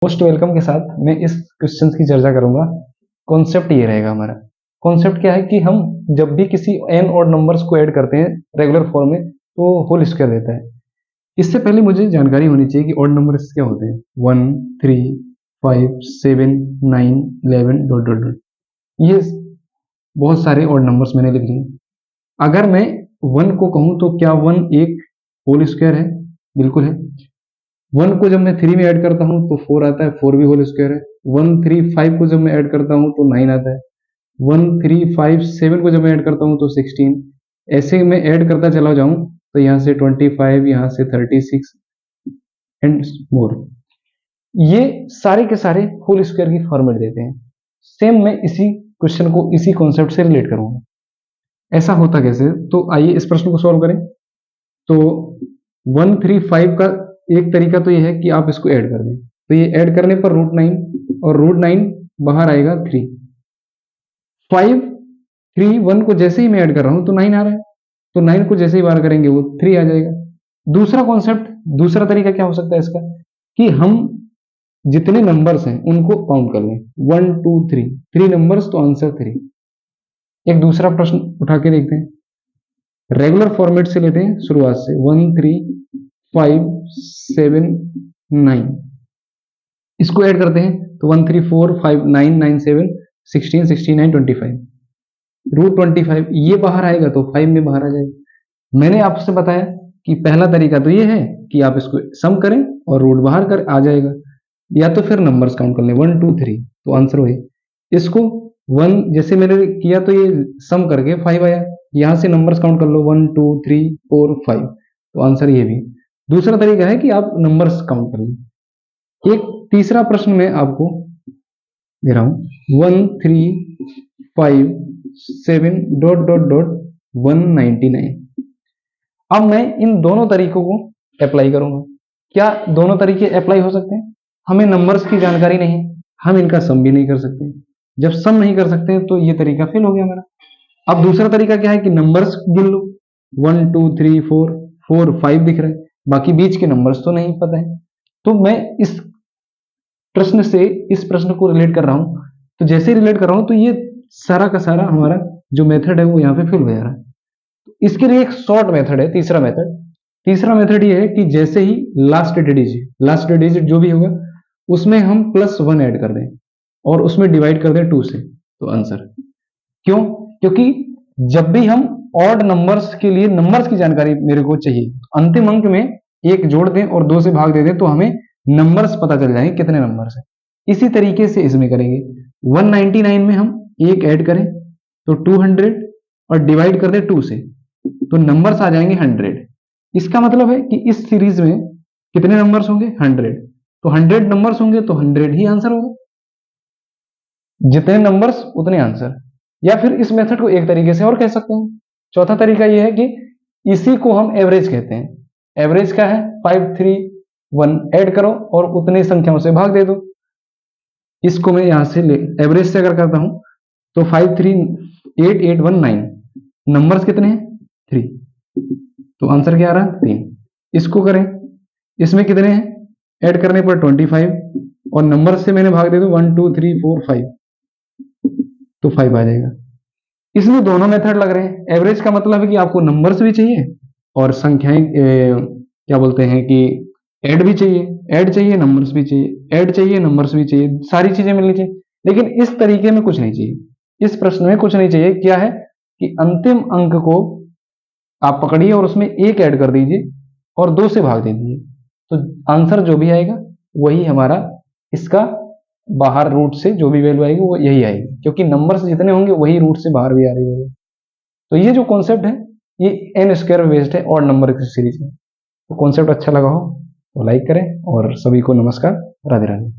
Most welcome के साथ मैं इस क्वेश्चन की चर्चा करूंगा। कॉन्सेप्ट ये रहेगा हमारा। कॉन्सेप्ट क्या है कि हम जब भी किसी एन और नंबर्स को ऐड करते हैं रेगुलर फॉर्म में तो होल स्क्वायर देता है। इससे पहले मुझे जानकारी होनी चाहिए कि ऑड नंबर्स क्या होते हैं। 1 3 5 7 9 11 डॉट डॉट डॉट, ये बहुत सारे ऑड नंबर्स मैंने लिख लिए। अगर मैं 1 को कहूं तो क्या 1 एक होल स्क्वायर है? बिल्कुल है। 1 को जब मैं 3 में ऐड करता हूं तो 4 आता है, 4 भी होल स्क्वायर है। 1 3 5 को जब मैं ऐड करता हूं तो 9 आता है। 1 3 5 7 को जब मैं ऐड करता हूं तो 16। ऐसे मैं ऐड करता चला जाऊं तो यहां से 25, यहां से 36 एंड मोर। ये सारे के सारे होल स्क्वायर की फॉर्मेट देते हैं। सेम मैं इसी क्वेश्चन को इसी कॉन्सेप्ट से रिलेट करूंगा। ऐसा होता कैसे? तो आइए इस प्रश्न को सॉल्व करें। तो 1 3 5 का एक तरीका तो ये है कि आप इसको ऐड कर दें। तो ये ऐड करने पर √9 और √9 बाहर आएगा 3। 5 3 1 को जैसे ही मैं ऐड कर रहा हूं तो 9 आ रहा है, तो 9 को जैसे ही बाहर करेंगे वो 3 आ जाएगा। दूसरा कॉन्सेप्ट, दूसरा तरीका क्या हो सकता है इसका कि हम जितने नंबर्स हैं उनको काउंट कर लें। 1 2 3 3 नंबर्स तो आंसर 3। एक दूसरा प्रश्न उठा के देखते हैं, रेगुलर फॉर्मेट से लेते हैं शुरुआत से। 1 3 5 7 9, इसको ऐड करते हैं तो 1 3 4 5 9 9 7 16 69 25। √25 ये बाहर आएगा तो 5 में बाहर आ जाएगा। मैंने आपसे बताया कि पहला तरीका तो ये है कि आप इसको सम करें और रूट बाहर कर आ जाएगा, या तो फिर नंबर्स काउंट कर लें 1 2 3 तो आंसर वही। इसको 1 जैसे मैंने किया तो ये सम करके 5 आया, यहां से नंबर्स काउंट कर लो 1 2 3 4 5 तो आंसर ये भी। दूसरा तरीका है कि आप नंबर्स काउंट कर लें। एक तीसरा प्रश्न मैं आपको दे रहा हूं, 1 3 5 7 डॉट डॉट डॉट 199। अब मैं इन दोनों तरीकों को अप्लाई करूंगा। क्या दोनों तरीके अप्लाई हो सकते हैं? हमें नंबर्स की जानकारी नहीं, हम इनका सम भी नहीं कर सकते। जब सम नहीं कर सकते तो ये तरीका फेल हो गया हमारा। अब दूसरा तरीका क्या है कि नंबर्स गिन लो। 1 2 3 4 4 5 दिख रहा है, बाकी बीच के नंबर्स तो नहीं पता है। तो मैं इस प्रश्न से इस प्रश्न को रिलेट कर रहा हूं, तो जैसे रिलेट कर रहा हूं तो ये सारा का सारा हमारा जो मेथड है वो यहाँ पे फेल हो जा रहा है। इसके लिए एक शॉर्ट मेथड है, तीसरा मेथड। तीसरा मेथड ये है कि जैसे ही लास्ट डिजिट जो भी होगा उसमें हम +1 ऐड कर दें और उसमें डिवाइड कर दें 2 से तो आंसर। क्यों? क्योंकि जब भी हम ऑड नंबर्स के लिए नंबर्स की जानकारी मेरे को चाहिए, अंतिम अंक में एक जोड़ दें और 2 से भाग दे दें तो हमें नंबर्स पता चल जाएंगे कितने नंबर्स हैं। इसी तरीके से इसमें करेंगे। 199 में हम एक ऐड करें तो 200 और डिवाइड कर दें 2 से तो नंबर्स आ जाएंगे 100। इसका मतलब है कि इस सीरीज में कितने नंबर्स होंगे? 100। तो 100 नंबर्स होंगे तो 100 ही आंसर होगा। जितने नंबर्स उतने आंसर। या फिर इस मेथड को एक तरीके से और कह सकते हैं। चौथा तरीका यह है कि इसी को हम एवरेज कहते हैं। एवरेज क्या है? 5 3 1 ऐड करो और उतनी संख्याओं से भाग दे दो। इसको मैं यहां से एवरेज से अगर करता हूं तो 5 3 8 8 1 9, नंबर्स कितने हैं? 3, तो आंसर क्या आ रहा है? 3। इसको करें, इसमें कितने हैं? ऐड करने पर 25 और नंबर से मैंने भाग दे दो 1 2 3 4 5 तो 5 आ जाएगा। इसमें दोनों मेथड लग रहे हैं। एवरेज का मतलब है कि आपको नंबर्स भी चाहिए और संख्याएं क्या बोलते हैं कि ऐड भी चाहिए, ऐड चाहिए नंबर्स भी चाहिए, ऐड चाहिए नंबर्स भी चाहिए, सारी चीजें मिलनी चाहिए। लेकिन इस तरीके में कुछ नहीं चाहिए, इस प्रश्न में कुछ नहीं चाहिए। क्या है कि अंतिम अंक को आप पकड़िए और उसमें एक ऐड कर दीजिए और 2 से भाग दे दीजिए तो आंसर जो भी आएगा वही हमारा, इसका बाहर रूट से जो भी वैल्यू आएगी वो यही आएगी, क्योंकि नंबर्स जितने होंगे वही रूट से बाहर भी आ रही होगी। तो ये जो कॉन्सेप्ट है ये एन स्क्वायर बेस्ड है ऑड नंबर की सीरीज में। तो कॉन्सेप्ट अच्छा लगा हो तो लाइक करें और सभी को नमस्कार, राधे राधे।